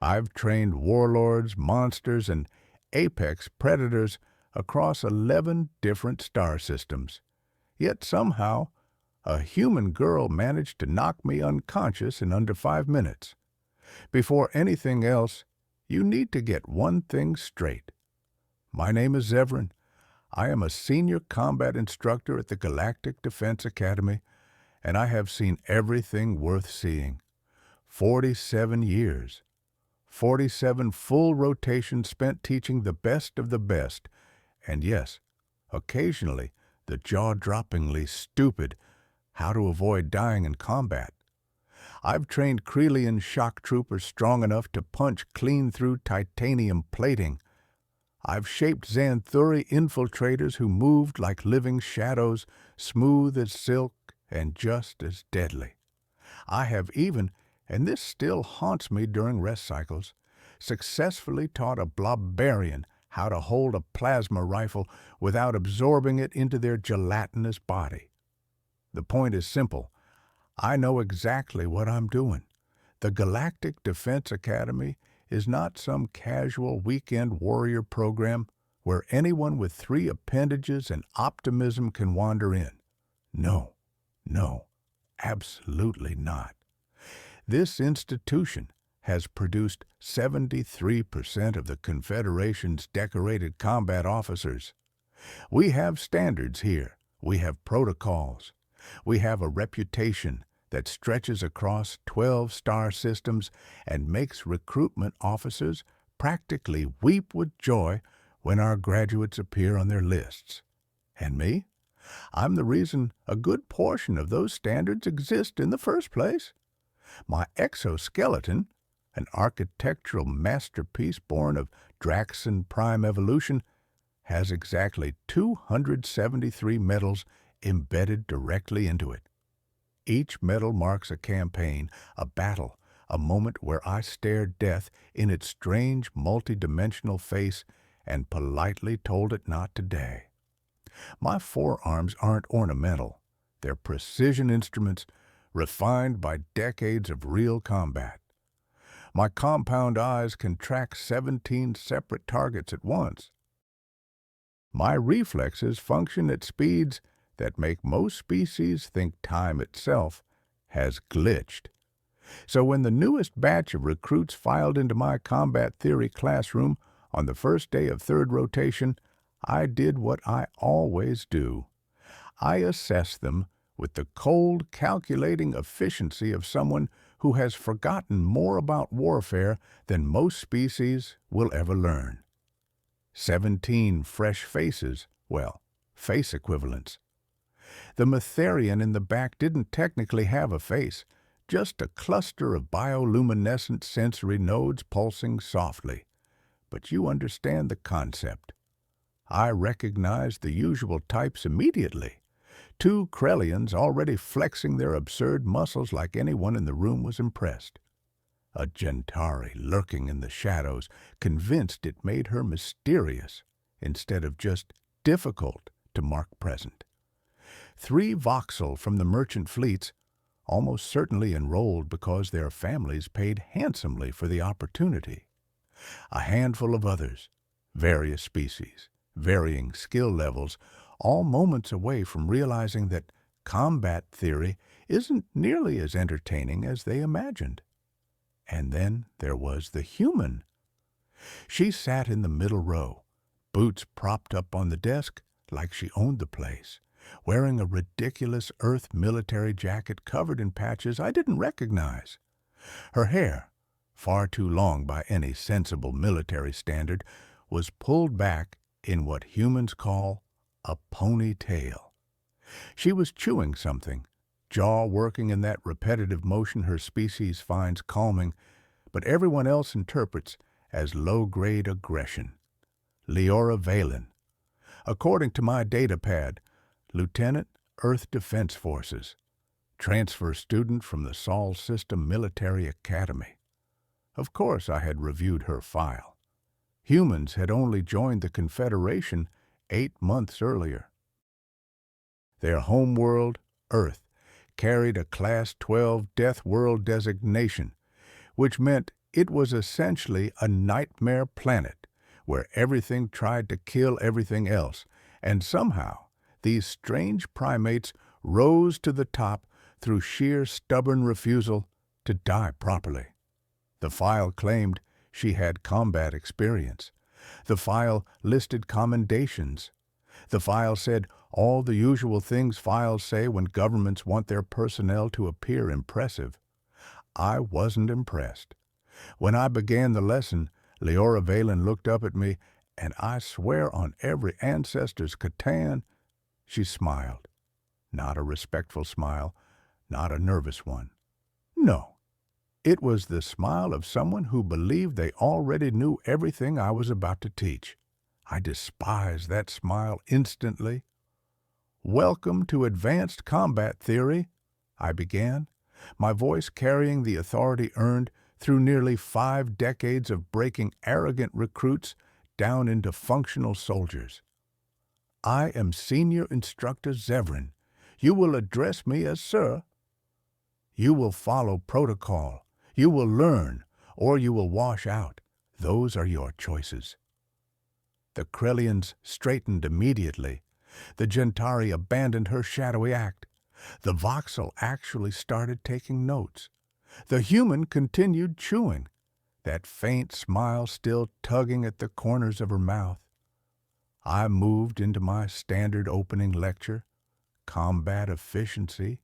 I've trained warlords, monsters, and apex predators across 11 different star systems. Yet somehow, a human girl managed to knock me unconscious in under 5 minutes. Before anything else, you need to get one thing straight. My name is Zevran. I am a senior combat instructor at the Galactic Defense Academy, and I have seen everything worth seeing. 47 years. 47 full rotations spent teaching the best of the best, and yes, occasionally the jaw-droppingly stupid how to avoid dying in combat. I've trained Krelian shock troopers strong enough to punch clean through titanium plating. I've shaped Xanthuri infiltrators who moved like living shadows, smooth as silk and just as deadly. I have even, and this still haunts me during rest cycles, successfully taught a Blobbarian how to hold a plasma rifle without absorbing it into their gelatinous body. The point is simple. I know exactly what I'm doing. The Galactic Defense Academy is not some casual weekend warrior program where anyone with 3 appendages and optimism can wander in. No, absolutely not. This institution has produced 73% of the Confederation's decorated combat officers. We have standards here. We have protocols. We have a reputation that stretches across 12 star systems and makes recruitment officers practically weep with joy when our graduates appear on their lists. And me? I'm the reason a good portion of those standards exist in the first place. My exoskeleton, an architectural masterpiece born of Draxan prime evolution, has exactly 273 medals embedded directly into it. Each medal marks a campaign, a battle, a moment where I stared death in its strange multi-dimensional face and politely told it not today. My forearms aren't ornamental. They're precision instruments refined by decades of real combat. My compound eyes can track 17 separate targets at once. My reflexes function at speeds that make most species think time itself has glitched. So when the newest batch of recruits filed into my combat theory classroom on the first day of 3rd rotation, I did what I always do. I assessed them with the cold, calculating efficiency of someone who has forgotten more about warfare than most species will ever learn. 17 fresh faces, well, face equivalents. The Metherian in the back didn't technically have a face, just a cluster of bioluminescent sensory nodes pulsing softly. But you understand the concept. I recognized the usual types immediately. 2 Krelians already flexing their absurd muscles like anyone in the room was impressed. A Gentari lurking in the shadows, convinced it made her mysterious instead of just difficult to mark present. 3 Voxel from the merchant fleets, almost certainly enrolled because their families paid handsomely for the opportunity. A handful of others, various species, varying skill levels, all moments away from realizing that combat theory isn't nearly as entertaining as they imagined. And then there was the human. She sat in the middle row, boots propped up on the desk like she owned the place, wearing a ridiculous Earth military jacket covered in patches I didn't recognize. Her hair, far too long by any sensible military standard, was pulled back in what humans call a ponytail. She was chewing something, jaw working in that repetitive motion her species finds calming, but everyone else interprets as low-grade aggression. Leora Valen. According to my datapad, Lieutenant, Earth Defense Forces. Transfer student from the Sol System Military Academy. Of course I had reviewed her file. Humans had only joined the Confederation 8 months earlier. Their homeworld, Earth, carried a Class 12 Deathworld designation, which meant It was essentially a nightmare planet where everything tried to kill everything else, and somehow these strange primates rose to the top through sheer stubborn refusal to die properly. The file claimed she had combat experience. The file listed commendations. The file said all the usual things files say when governments want their personnel to appear impressive. I wasn't impressed. When I began the lesson, Leora Valen looked up at me, and I swear on every ancestor's Catan, she smiled. Not a respectful smile, not a nervous one. No, it was the smile of someone who believed they already knew everything I was about to teach. I despised that smile instantly. "Welcome to advanced combat theory," I began, my voice carrying the authority earned through nearly 5 decades of breaking arrogant recruits down into functional soldiers. "I am Senior Instructor Zevran. You will address me as Sir. You will follow protocol. You will learn, or you will wash out. Those are your choices." The Krellians straightened immediately. The Gentari abandoned her shadowy act. The voxel actually started taking notes. The human continued chewing, that faint smile still tugging at the corners of her mouth. I moved into my standard opening lecture: combat efficiency,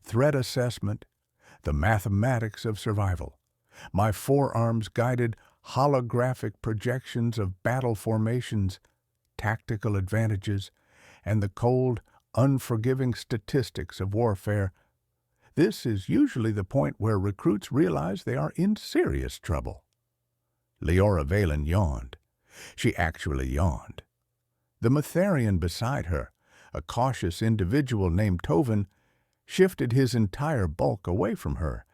threat assessment, the mathematics of survival. My forearms guided holographic projections of battle formations, tactical advantages, and the cold, unforgiving statistics of warfare. This is usually the point where recruits realize they are in serious trouble. Leora Valen yawned. She actually yawned. The Metherian beside her, a cautious individual named Tovin, shifted his entire bulk away from her,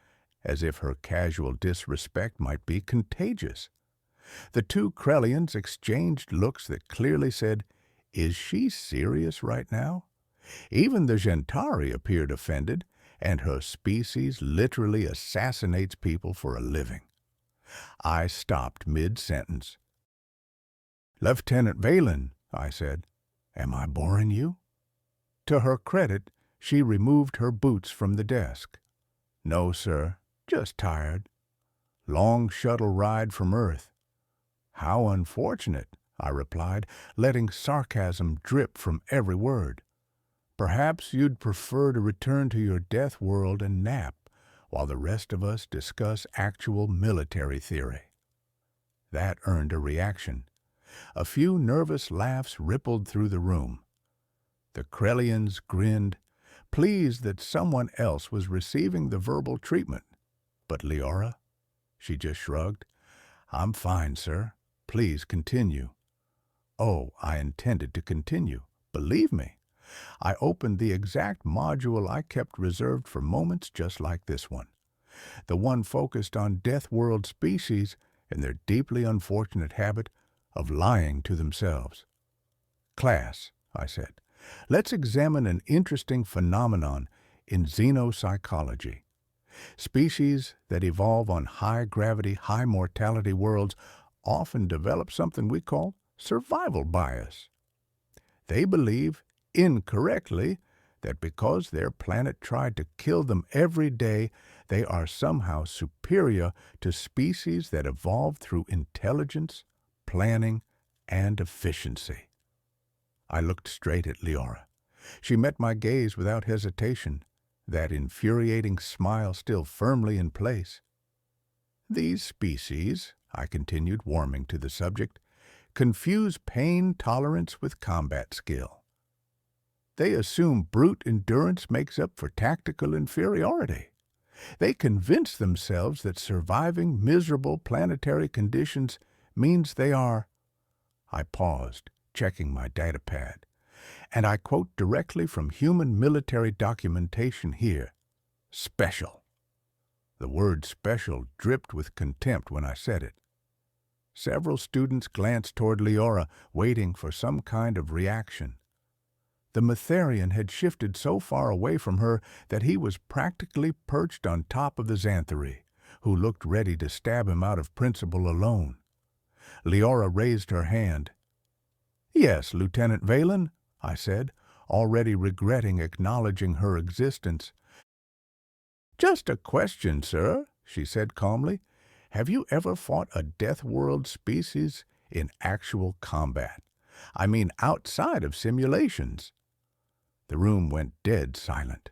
as if her casual disrespect might be contagious. The two Krellians exchanged looks that clearly said, "Is she serious right now?" Even the Gentari appeared offended, and her species literally assassinates people for a living. I stopped mid-sentence. "Lieutenant Valen," I said, "am I boring you?" To her credit, she removed her boots from the desk. "No, sir, just tired. Long shuttle ride from Earth." "How unfortunate," I replied, letting sarcasm drip from every word. "Perhaps you'd prefer to return to your Deathworld and nap, while the rest of us discuss actual military theory." That earned a reaction. A few nervous laughs rippled through the room. The Krellians grinned, pleased that someone else was receiving the verbal treatment. But Leora? She just shrugged. "I'm fine, sir. Please continue." Oh, I intended to continue. Believe me. I opened the exact module I kept reserved for moments just like this one. The one focused on Deathworld species and their deeply unfortunate habit of lying to themselves. "Class," I said, "let's examine an interesting phenomenon in xenopsychology. Species that evolve on high-gravity, high-mortality worlds often develop something we call survival bias. They believe, incorrectly, that because their planet tried to kill them every day, they are somehow superior to species that evolved through intelligence, planning, and efficiency." I looked straight at Leora. She met my gaze without hesitation, that infuriating smile still firmly in place. "These species," I continued, warming to the subject, "confuse pain tolerance with combat skill. They assume brute endurance makes up for tactical inferiority. They convince themselves that surviving miserable planetary conditions means they are—" I paused, checking my datapad, and I quote directly from human military documentation here, "special." The word special dripped with contempt when I said it. Several students glanced toward Leora, waiting for some kind of reaction. The Metherian had shifted so far away from her that he was practically perched on top of the xanthary, who looked ready to stab him out of principle alone. Leora raised her hand. "Yes, Lieutenant Valen," I said, already regretting acknowledging her existence. "Just a question, sir," she said calmly. "Have you ever fought a Deathworld species in actual combat? I mean outside of simulations?" The room went dead silent.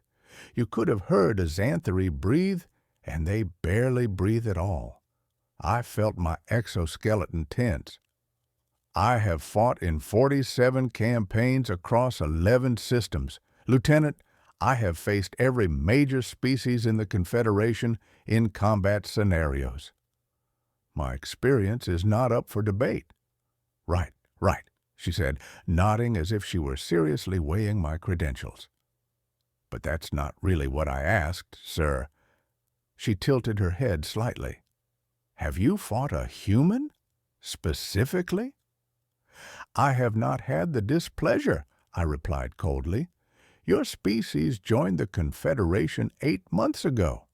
You could have heard a Xanthary breathe, and they barely breathe at all. I felt my exoskeleton tense. "I have fought in 47 campaigns across 11 systems. Lieutenant, I have faced every major species in the Confederation in combat scenarios. My experience is not up for debate." "Right, right," she said, nodding as if she were seriously weighing my credentials. "But that's not really what I asked, sir." She tilted her head slightly. "Have you fought a human? Specifically?" "I have not had the displeasure," I replied coldly. "Your species joined the Confederation 8 months ago.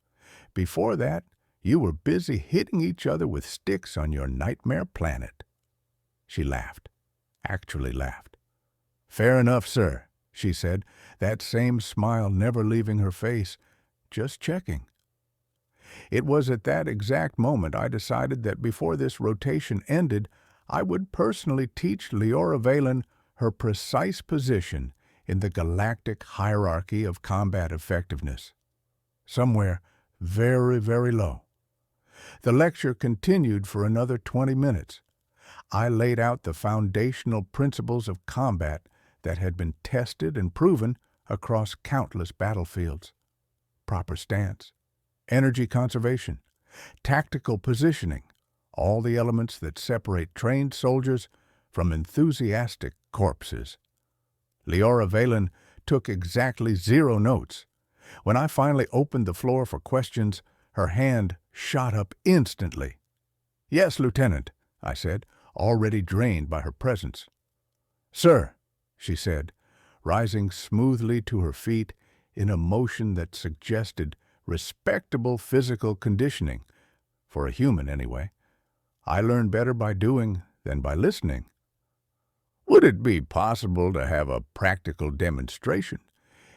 Before that, you were busy hitting each other with sticks on your nightmare planet." She laughed. Actually laughed. "Fair enough, sir," she said, that same smile never leaving her face. "Just checking." It was at that exact moment I decided that before this rotation ended, I would personally teach Leora Valen her precise position in the galactic hierarchy of combat effectiveness. Somewhere very, very low. The lecture continued for another 20 minutes. I laid out the foundational principles of combat that had been tested and proven across countless battlefields. Proper stance, energy conservation, tactical positioning, all the elements that separate trained soldiers from enthusiastic corpses. Leora Valen took exactly 0 notes. When I finally opened the floor for questions, her hand shot up instantly. "Yes, Lieutenant," I said, already drained by her presence. "Sir," she said, rising smoothly to her feet in a motion that suggested respectable physical conditioning, for a human anyway. "I learn better by doing than by listening. Would it be possible to have a practical demonstration?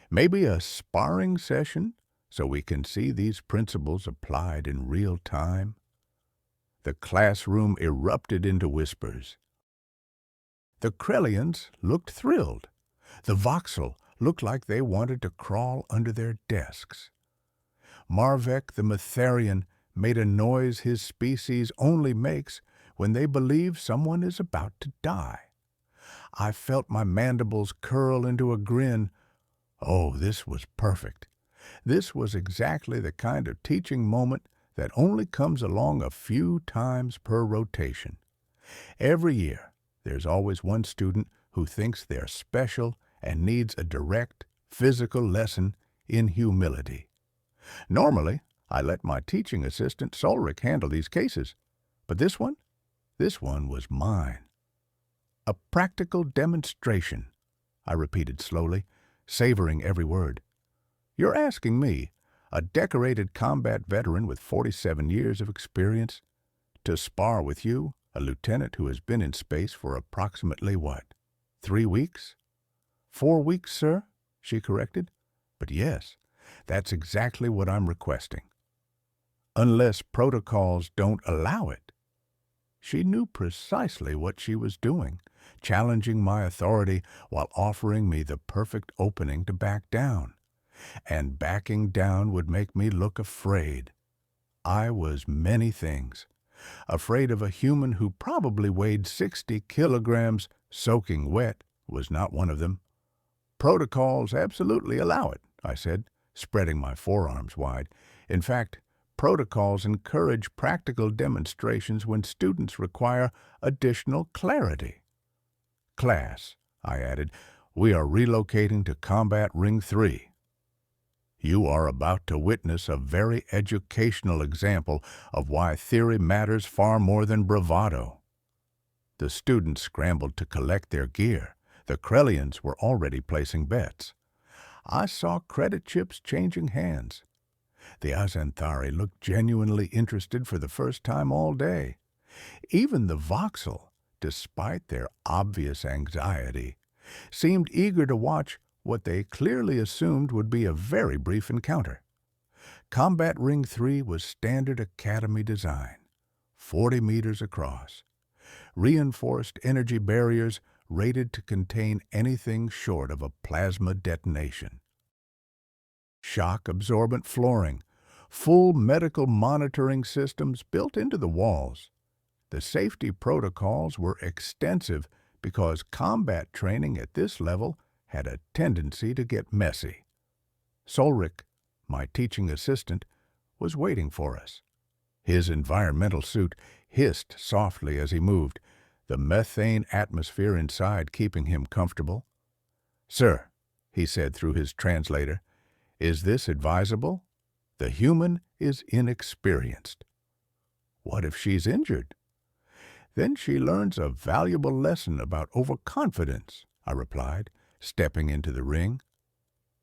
Maybe a sparring session, so we can see these principles applied in real time?" The classroom erupted into whispers. The Krellians looked thrilled. The Voxel looked like they wanted to crawl under their desks. Marvek the Metherian made a noise his species only makes when they believe someone is about to die. I felt my mandibles curl into a grin. Oh, this was perfect. This was exactly the kind of teaching moment that only comes along a few times per rotation. Every year, there's always one student who thinks they're special and needs a direct, physical lesson in humility. Normally, I let my teaching assistant Solric handle these cases, but this one was mine. "A practical demonstration," I repeated slowly, savoring every word. "You're asking me, a decorated combat veteran with 47 years of experience, to spar with you, a lieutenant who has been in space for approximately, 3 weeks?" "4 weeks, sir," she corrected. "But yes, that's exactly what I'm requesting. Unless protocols don't allow it." She knew precisely what she was doing, challenging my authority while offering me the perfect opening to back down. And backing down would make me look afraid. I was many things. Afraid of a human who probably weighed 60 kilograms, soaking wet, was not one of them. "Protocols absolutely allow it," I said, spreading my forearms wide. "In fact, protocols encourage practical demonstrations when students require additional clarity." "Class," I added, "we are relocating to Combat Ring 3. You are about to witness a very educational example of why theory matters far more than bravado." The students scrambled to collect their gear. The Krellians were already placing bets. I saw credit chips changing hands. The Azanthari looked genuinely interested for the first time all day. Even the Voxel, despite their obvious anxiety, seemed eager to watch what they clearly assumed would be a very brief encounter. Combat Ring 3 was standard academy design, 40 meters across. Reinforced energy barriers rated to contain anything short of a plasma detonation. Shock-absorbent flooring, full medical monitoring systems built into the walls. The safety protocols were extensive because combat training at this level had a tendency to get messy. Solrik, my teaching assistant, was waiting for us. His environmental suit hissed softly as he moved, the methane atmosphere inside keeping him comfortable. "Sir," he said through his translator, "is this advisable? The human is inexperienced." "What if she's injured?" "Then she learns a valuable lesson about overconfidence," I replied, stepping into the ring.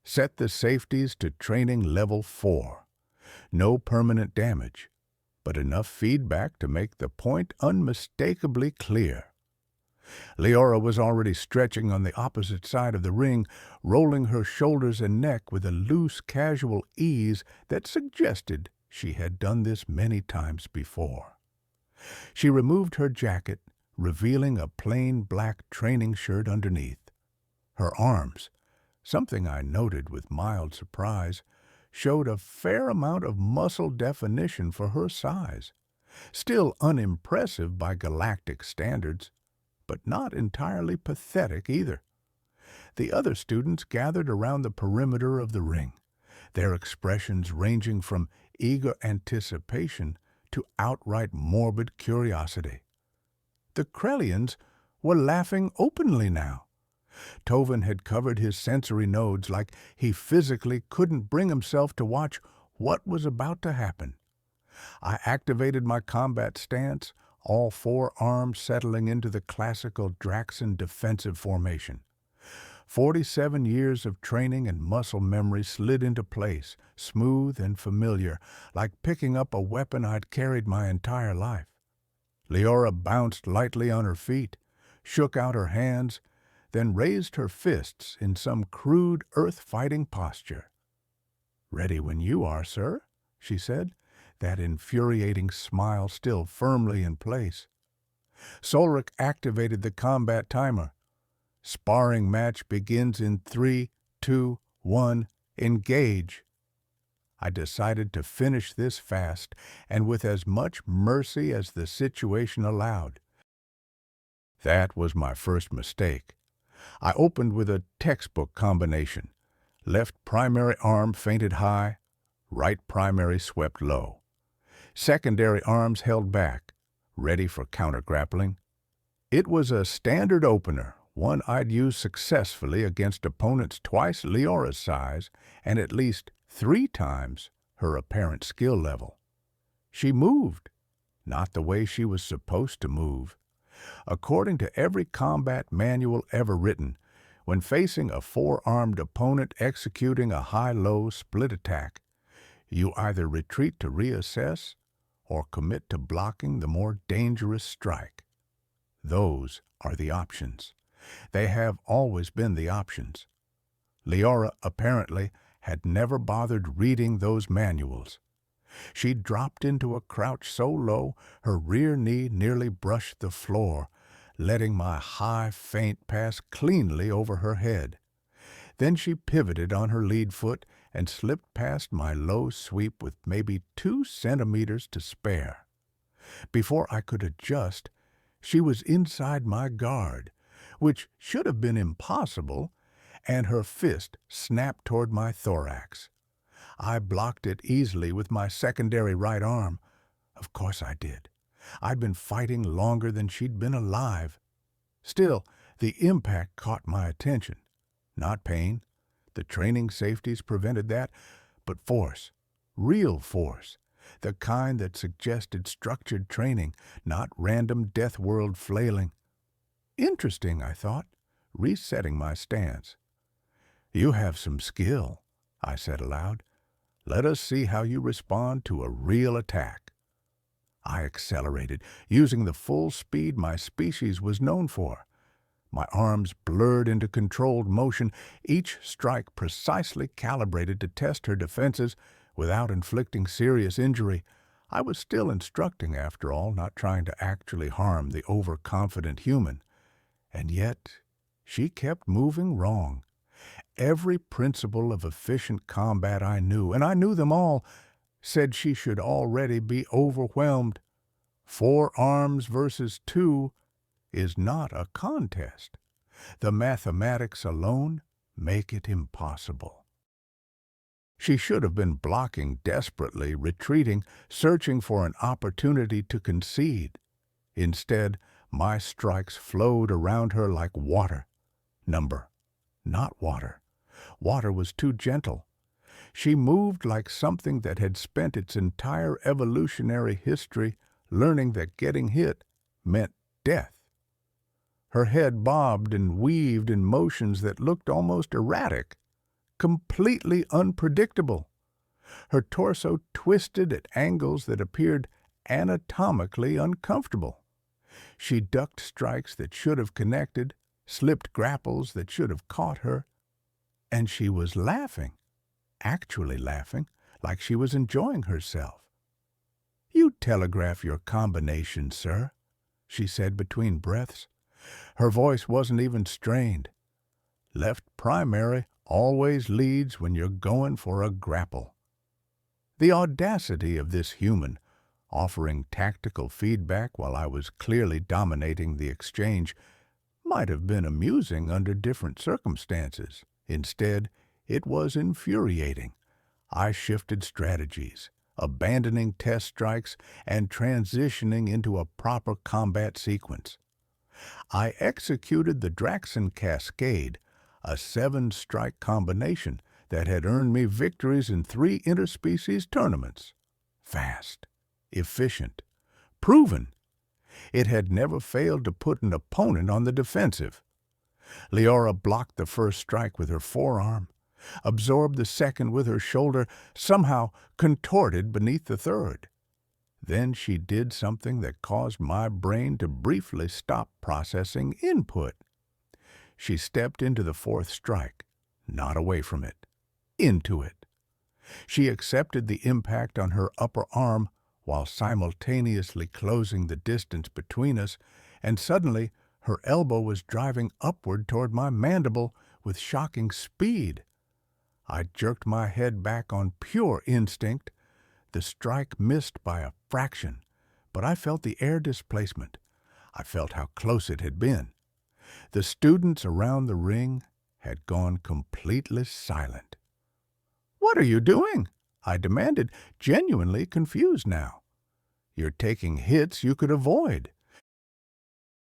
"Set the safeties to training level 4. No permanent damage, but enough feedback to make the point unmistakably clear." Leora was already stretching on the opposite side of the ring, rolling her shoulders and neck with a loose, casual ease that suggested she had done this many times before. She removed her jacket, revealing a plain black training shirt underneath. Her arms, something I noted with mild surprise, showed a fair amount of muscle definition for her size. Still unimpressive by galactic standards, but not entirely pathetic either. The other students gathered around the perimeter of the ring, their expressions ranging from eager anticipation to outright morbid curiosity. The Krellians were laughing openly now. Tovin had covered his sensory nodes like he physically couldn't bring himself to watch what was about to happen. I activated my combat stance, all 4 arms settling into the classical Draxan defensive formation. 47 years of training and muscle memory slid into place, smooth and familiar, like picking up a weapon I'd carried my entire life. Leora bounced lightly on her feet, shook out her hands, then raised her fists in some crude earth-fighting posture. "Ready when you are, sir," she said, that infuriating smile still firmly in place. Solrik activated the combat timer. "Sparring match begins in 3, 2, 1, engage." I decided to finish this fast and with as much mercy as the situation allowed. That was my first mistake. I opened with a textbook combination. Left primary arm feinted high, right primary swept low. Secondary arms held back, ready for counter-grappling. It was a standard opener, one I'd used successfully against opponents twice Leora's size and at least 3 times her apparent skill level. She moved, not the way she was supposed to move. According to every combat manual ever written, when facing a 4-armed opponent executing a high-low split attack, you either retreat to reassess or commit to blocking the more dangerous strike. Those are the options. They have always been the options. Leora, apparently, had never bothered reading those manuals. She dropped into a crouch so low her rear knee nearly brushed the floor, letting my high feint pass cleanly over her head. Then she pivoted on her lead foot and slipped past my low sweep with maybe 2 centimeters to spare. Before I could adjust, she was inside my guard, which should have been impossible, and her fist snapped toward my thorax. I blocked it easily with my secondary right arm. Of course I did. I'd been fighting longer than she'd been alive. Still, the impact caught my attention. Not pain. The training safeties prevented that, but force. Real force. The kind that suggested structured training, not random Deathworld flailing. Interesting, I thought, resetting my stance. "You have some skill," I said aloud. Let us see how you respond to a real attack." I accelerated, using the full speed my species was known for. My arms blurred into controlled motion, each strike precisely calibrated to test her defenses without inflicting serious injury. I was still instructing, after all, not trying to actually harm the overconfident human. And yet, she kept moving wrong. Every principle of efficient combat I knew, and I knew them all, said she should already be overwhelmed. 4 arms versus 2 is not a contest. The mathematics alone make it impossible. She should have been blocking desperately, retreating, searching for an opportunity to concede. Instead, my strikes flowed around her like water. Number, not water. Water was too gentle. She moved like something that had spent its entire evolutionary history learning that getting hit meant death. Her head bobbed and weaved in motions that looked almost erratic, completely unpredictable. Her torso twisted at angles that appeared anatomically uncomfortable. She ducked strikes that should have connected, slipped grapples that should have caught her, and she was laughing, actually laughing, like she was enjoying herself. "You telegraph your combination, sir," she said between breaths. Her voice wasn't even strained. "Left primary always leads when you're going for a grapple." The audacity of this human, offering tactical feedback while I was clearly dominating the exchange, might have been amusing under different circumstances. Instead, it was infuriating. I shifted strategies, abandoning test strikes and transitioning into a proper combat sequence. I executed the Draxon Cascade, a 7-strike combination that had earned me victories in 3 interspecies tournaments. Fast, efficient, proven. It had never failed to put an opponent on the defensive. Leora blocked the first strike with her forearm, absorbed the second with her shoulder, somehow contorted beneath the third. Then she did something that caused my brain to briefly stop processing input. She stepped into the 4th strike, not away from it, into it. She accepted the impact on her upper arm while simultaneously closing the distance between us, and suddenly her elbow was driving upward toward my mandible with shocking speed. I jerked my head back on pure instinct. The strike missed by a fraction, but I felt the air displacement. I felt how close it had been. The students around the ring had gone completely silent. "What are you doing?" I demanded, genuinely confused now. "You're taking hits you could avoid.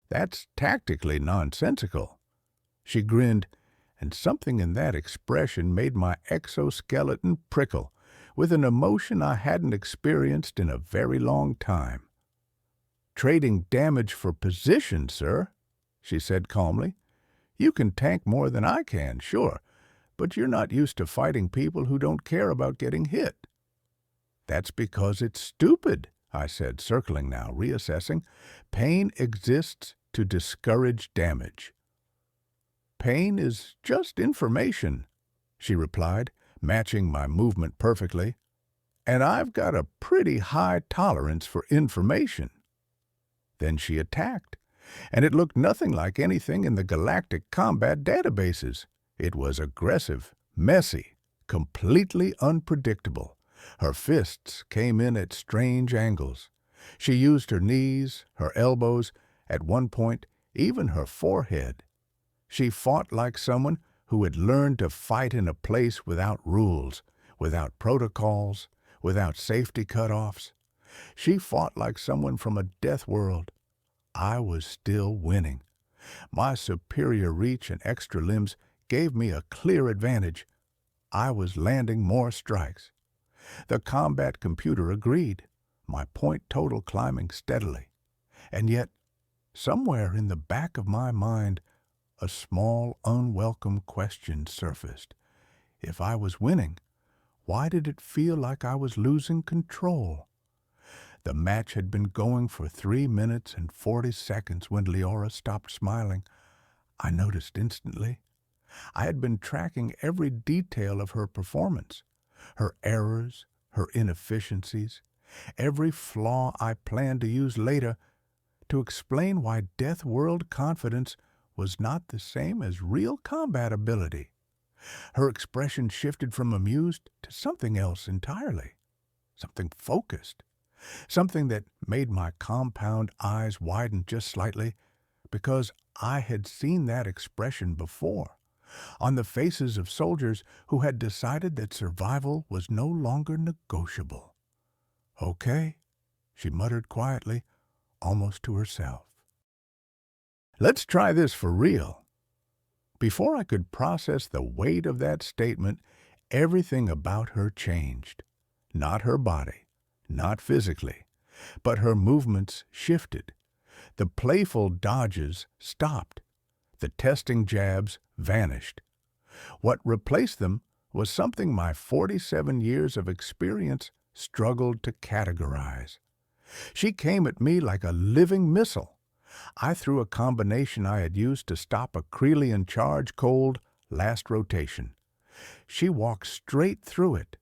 That's tactically nonsensical." She grinned, and something in that expression made my exoskeleton prickle with an emotion I hadn't experienced in a very long time. "Trading damage for position, sir," she said calmly. "You can tank more than I can, sure, but you're not used to fighting people who don't care about getting hit." "That's because it's stupid," I said, circling now, reassessing. "Pain exists to discourage damage." "Pain is just information," she replied, matching my movement perfectly. "And I've got a pretty high tolerance for information." Then she attacked, and it looked nothing like anything in the galactic combat databases. It was aggressive, messy, completely unpredictable. Her fists came in at strange angles. She used her knees, her elbows, at one point, even her forehead. She fought like someone who had learned to fight in a place without rules, without protocols, without safety cutoffs. She fought like someone from a Deathworld. I was still winning. My superior reach and extra limbs gave me a clear advantage. I was landing more strikes. The combat computer agreed, my point total climbing steadily. And yet, somewhere in the back of my mind, a small, unwelcome question surfaced. If I was winning, Why did it feel like I was losing control? The match had been going for 3 minutes and 40 seconds when Leora stopped smiling. I noticed instantly. I had been tracking every detail of her performance, her errors, her inefficiencies, every flaw I planned to use later to explain why Deathworld confidence was not the same as real combat ability. Her expression shifted from amused to something else entirely, something focused, something that made my compound eyes widen just slightly because I had seen that expression before on the faces of soldiers who had decided that survival was no longer negotiable. "Okay," she muttered quietly, almost to herself. "Let's try this for real." Before I could process the weight of that statement, everything about her changed. Not her body, not physically, but her movements shifted. The playful dodges stopped. The testing jabs vanished. What replaced them was something my 47 years of experience struggled to categorize. She came at me like a living missile. I threw a combination I had used to stop a Krelian charge cold last rotation. She walked straight through it,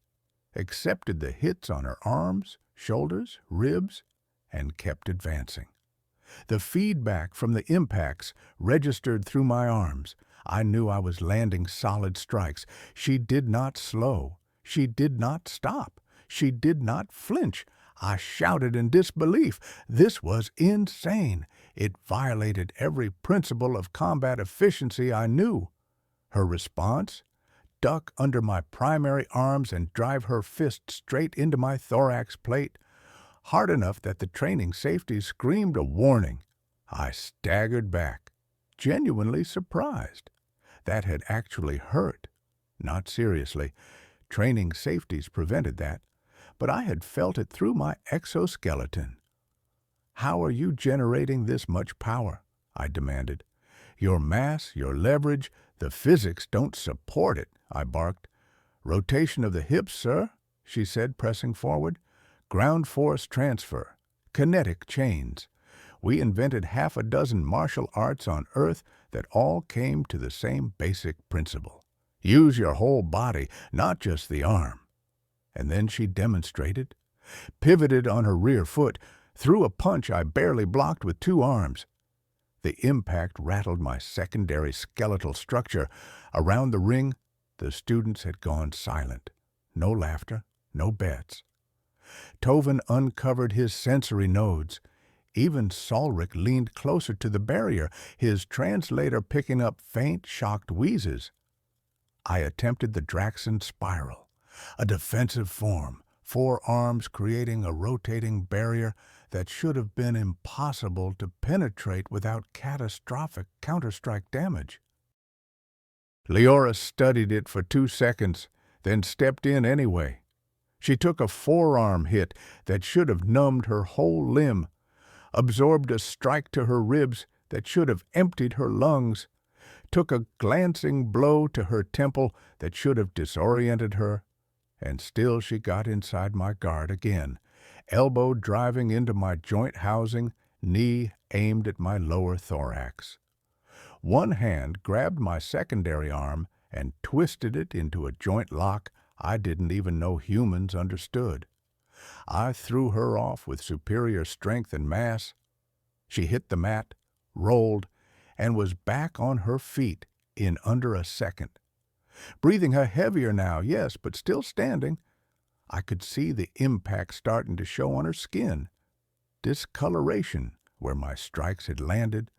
accepted the hits on her arms, shoulders, ribs, and kept advancing. The feedback from the impacts registered through my arms. I knew I was landing solid strikes. She did not slow. She did not stop. She did not flinch. I shouted in disbelief. This was insane. It violated every principle of combat efficiency I knew. Her response? Duck under my primary arms and drive her fist straight into my thorax plate, hard enough that the training safety screamed a warning. I staggered back, genuinely surprised. That had actually hurt. Not seriously. Training safeties prevented that, but I had felt it through my exoskeleton. "How are you generating this much power?" I demanded. "Your mass, your leverage, the physics don't support it," I barked. "Rotation of the hips, sir," she said, pressing forward. "Ground force transfer. Kinetic chains. We invented half a dozen martial arts on Earth that all came to the same basic principle. Use your whole body, not just the arm." And then she demonstrated, pivoted on her rear foot, threw a punch I barely blocked with 2 arms. The impact rattled my secondary skeletal structure. Around the ring, the students had gone silent. No laughter, no bets. Tovin uncovered his sensory nodes. Even Solric leaned closer to the barrier, his translator picking up faint, shocked wheezes. I attempted the Draxon spiral, a defensive form, 4 arms creating a rotating barrier that should have been impossible to penetrate without catastrophic counterstrike damage. Leora studied it for 2 seconds, then stepped in anyway. She took a forearm hit that should have numbed her whole limb, absorbed a strike to her ribs that should have emptied her lungs, took a glancing blow to her temple that should have disoriented her, and still she got inside my guard again, elbow driving into my joint housing, knee aimed at my lower thorax. One hand grabbed my secondary arm and twisted it into a joint lock I didn't even know humans understood. I threw her off with superior strength and mass. She hit the mat, rolled, and was back on her feet in under a second. Breathing heavier now, yes, but still standing. I could see the impact starting to show on her skin. Discoloration where my strikes had landed.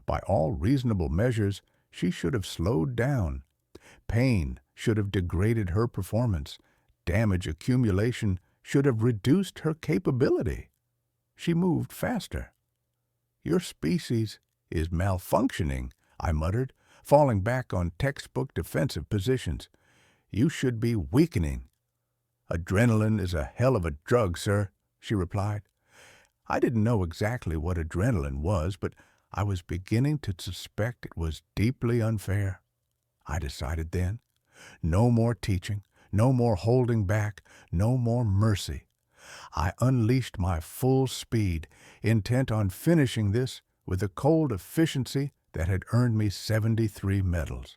By all reasonable measures, she should have slowed down. Pain should have degraded her performance. Damage accumulation should have reduced her capability. She moved faster. "Your species is malfunctioning," I muttered, falling back on textbook defensive positions. "You should be weakening." "Adrenaline is a hell of a drug, sir," she replied. I didn't know exactly what adrenaline was, but I was beginning to suspect it was deeply unfair. I decided then, no more teaching, No more holding back, no more mercy. I unleashed my full speed, intent on finishing this with the cold efficiency that had earned me 73 medals.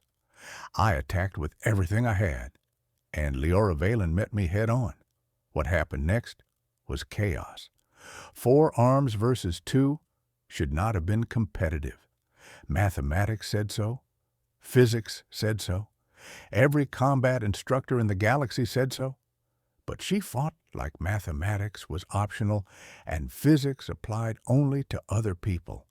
I attacked with everything I had, and Leora Valen met me head-on. What happened next was chaos. 4 arms versus 2 should not have been competitive. Mathematics said so. Physics said so. Every combat instructor in the galaxy said so. But she fought like mathematics was optional and physics applied only to other people.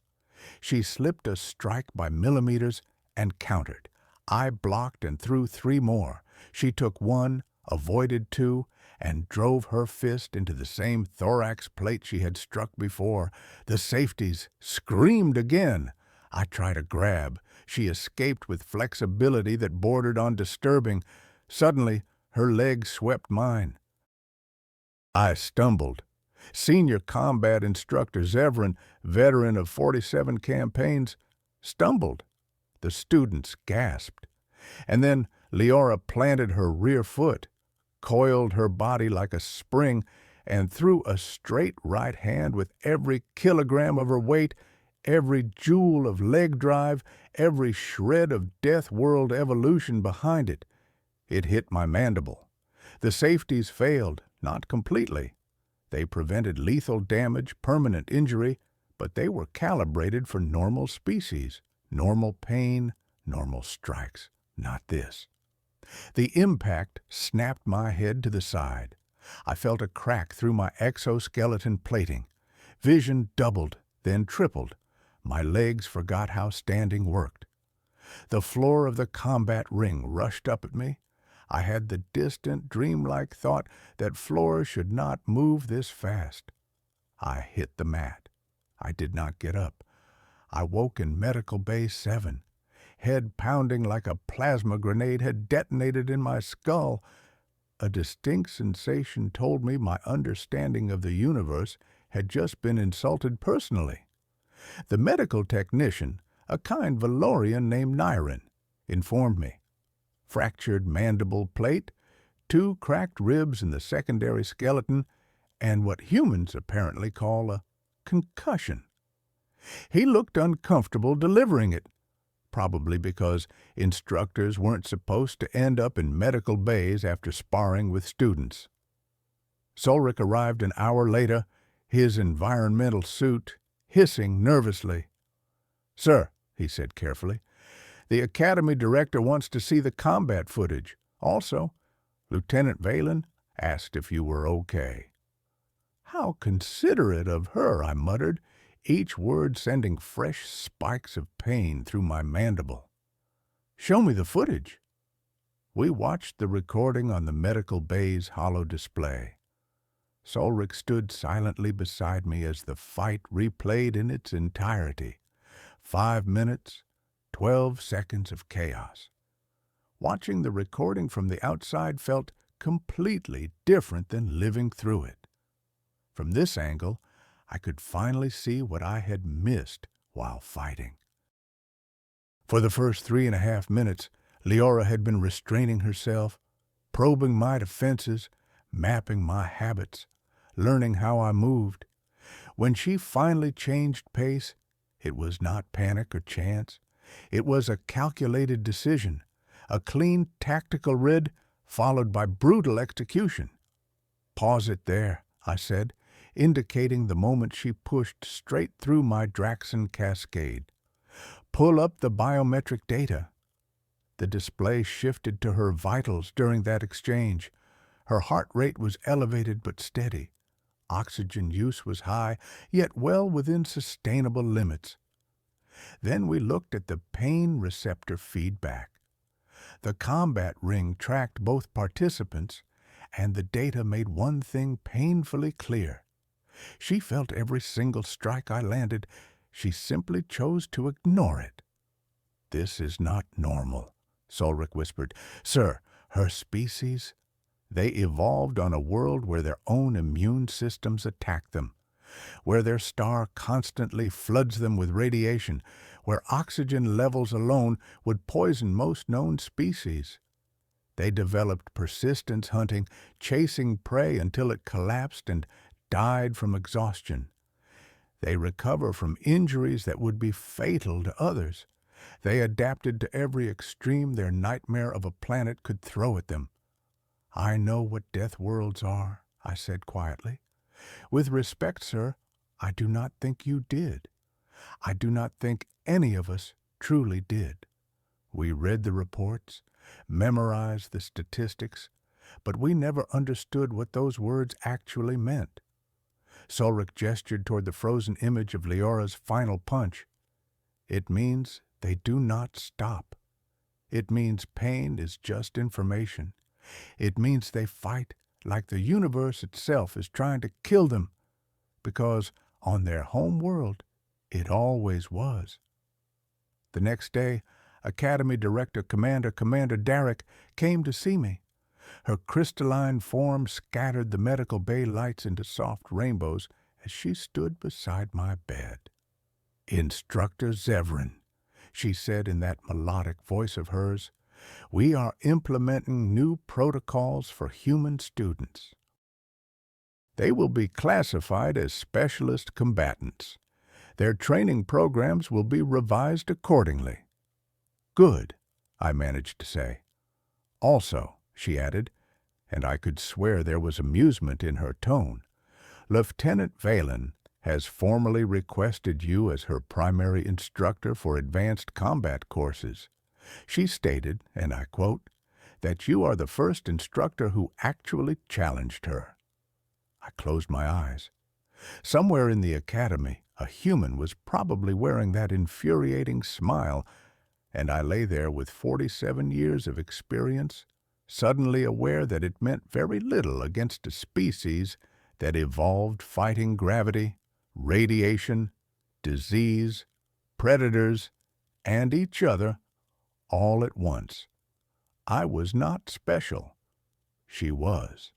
She slipped a strike by millimeters and countered. I blocked and threw 3 more. She took 1, avoided 2, and drove her fist into the same thorax plate she had struck before. The safeties screamed again. I tried a grab. She escaped with flexibility that bordered on disturbing. Suddenly, her leg swept mine. I stumbled. Senior combat instructor Zevran, veteran of 47 campaigns, stumbled. The students gasped. And then Leora planted her rear foot, coiled her body like a spring, and threw a straight right hand with every kilogram of her weight, every joule of leg drive, every shred of Deathworld evolution behind it. It hit my mandible. The safeties failed, not completely. They prevented lethal damage, permanent injury, but they were calibrated for normal species, normal pain, normal strikes, not this. The impact snapped my head to the side. I felt a crack through my exoskeleton plating. Vision doubled, then tripled. My legs forgot how standing worked. The floor of the combat ring rushed up at me. I had the distant, dreamlike thought that floors should not move this fast. I hit the mat. I did not get up. I woke in Medical Bay 7. Head pounding like a plasma grenade had detonated in my skull. A distinct sensation told me my understanding of the universe had just been insulted personally. The medical technician, a kind Valorian named Narration, informed me. Fractured mandible plate, 2 cracked ribs in the secondary skeleton, and what humans apparently call a concussion. He looked uncomfortable delivering it, probably because instructors weren't supposed to end up in medical bays after sparring with students. Solric arrived an hour later, his environmental suit hissing nervously. "Sir," he said carefully, "the Academy director wants to see the combat footage. Also, Lieutenant Valen asked if you were okay." "How considerate of her," I muttered, each word sending fresh spikes of pain through my mandible. "Show me the footage." We watched the recording on the medical bay's hollow display. Solric stood silently beside me as the fight replayed in its entirety. 5 minutes, 12 seconds of chaos. Watching the recording from the outside felt completely different than living through it. From this angle, I could finally see what I had missed while fighting. For the first 3.5 minutes, Leora had been restraining herself, probing my defenses, mapping my habits, learning how I moved. When she finally changed pace, it was not panic or chance. It was a calculated decision, a clean tactical rid followed by brutal execution. "Pause it there," I said, indicating the moment she pushed straight through my Draxon cascade. "Pull up the biometric data." The display shifted to her vitals during that exchange. Her heart rate was elevated but steady. Oxygen use was high, yet well within sustainable limits. Then we looked at the pain receptor feedback. The combat ring tracked both participants, and the data made one thing painfully clear. She felt every single strike I landed. She simply chose to ignore it. "This is not normal," Solric whispered. "Sir, her species, they evolved on a world where their own immune systems attack them, where their star constantly floods them with radiation, where oxygen levels alone would poison most known species. They developed persistence hunting, chasing prey until it collapsed and died from exhaustion. They recover from injuries that would be fatal to others. They adapted to every extreme their nightmare of a planet could throw at them. I know what death worlds are, I said quietly. With respect, sir, I do not think you did. I do not think any of us truly did. We read the reports, memorized the statistics, but we never understood what those words actually meant. Solric gestured toward the frozen image of Leora's final punch. It means they do not stop. It means pain is just information. It means they fight like the universe itself is trying to kill them, because on their home world, it always was. The next day, Academy Director Commander Darrick came to see me. Her crystalline form scattered the medical bay lights into soft rainbows as she stood beside my bed. "Instructor Zevran," she said in that melodic voice of hers, "we are implementing new protocols for human students. They will be classified as specialist combatants. Their training programs will be revised accordingly." "Good," I managed to say. "Also," she added, and I could swear there was amusement in her tone, "Lieutenant Valen has formally requested you as her primary instructor for advanced combat courses. She stated, and I quote, that you are the first instructor who actually challenged her." I closed my eyes. Somewhere in the academy, a human was probably wearing that infuriating smile, and I lay there with 47 years of experience, suddenly aware that it meant very little against a species that evolved fighting gravity, radiation, disease, predators, and each other all at once. I was not special. She was.